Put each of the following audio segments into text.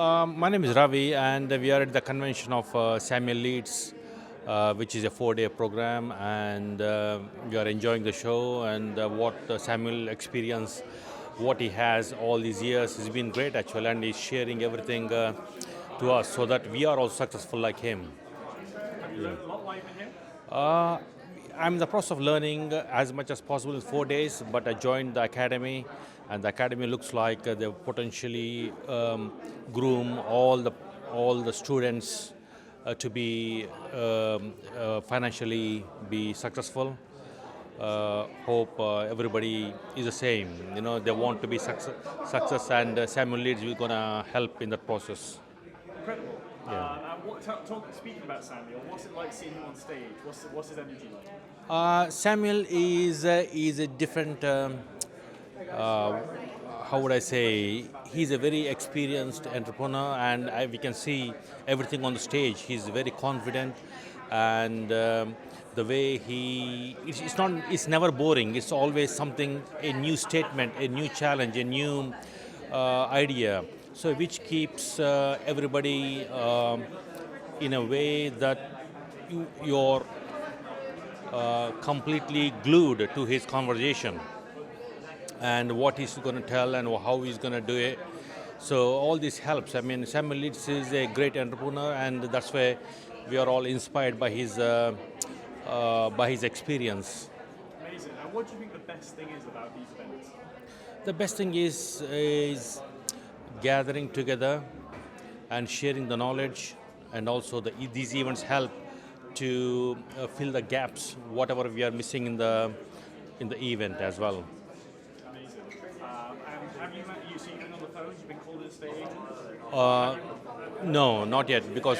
My name is Ravi, and we are at the convention of Samuel Leeds, which is a 4-day program, and we are enjoying the show and what Samuel experienced, what he has all these years has been great actually, and he's sharing everything to us so that we are also successful like him. Have you learned a lot while you've been here? Uh, I'm in the process of learning as much as possible in 4 days, but I joined the academy, and the academy looks like they potentially groom all the students to be financially be successful. Hope everybody is the same. You know, they want to be success, and Samuel Leeds will gonna help in that process. Incredible. Yeah. Speaking about Samuel, what's it like seeing him on stage? What's his energy like? Samuel is a different. Uh, how would I say? He's a very experienced entrepreneur, and we can see everything on the stage. He's very confident, and the way it's never boring. It's always something, a new statement, a new challenge, a new idea. So which keeps everybody in a way that you're completely glued to his conversation and what he's going to tell and how he's going to do it. So all this helps. I mean, Samuel Leeds is a great entrepreneur, and that's why we are all inspired by his experience. Amazing. And what do you think the best thing is about these events? The best thing is gathering together and sharing the knowledge, and also these events help to fill the gaps, whatever we are missing in the event as well. Amazing. And have you met you seen him on the phone? You've been called as a estate agent? Uh, no, not yet, because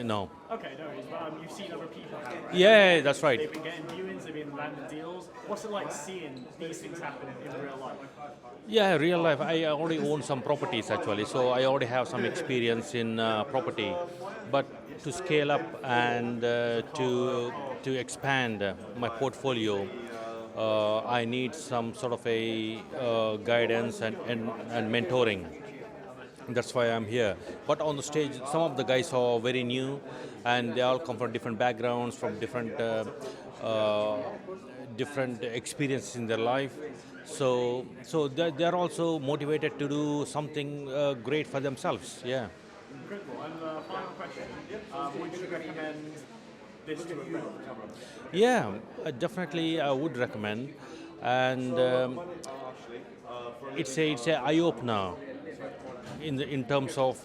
no. Okay, no worries. But you've seen other people have, right? Yeah, that's right. They've been getting viewings, they've been landing deals. What's it like seeing these things happen in real life? Yeah, real life. I already own some properties actually, so I already have some experience in property. But to scale up and to expand my portfolio, I need some sort of a guidance and mentoring. That's why I'm here. But on the stage, some of the guys are very new, and they all come from different backgrounds, from different experiences in their life. So they're also motivated to do something great for themselves. Yeah. Incredible. And final question, would you recommend this to a friend? Yeah, definitely I would recommend, and it's a eye opener in terms of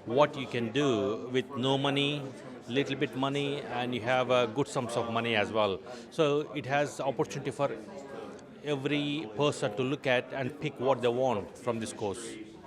what you can do with no money, little bit money, and you have good sums of money as well. So it has opportunity for every person to look at and pick what they want from this course.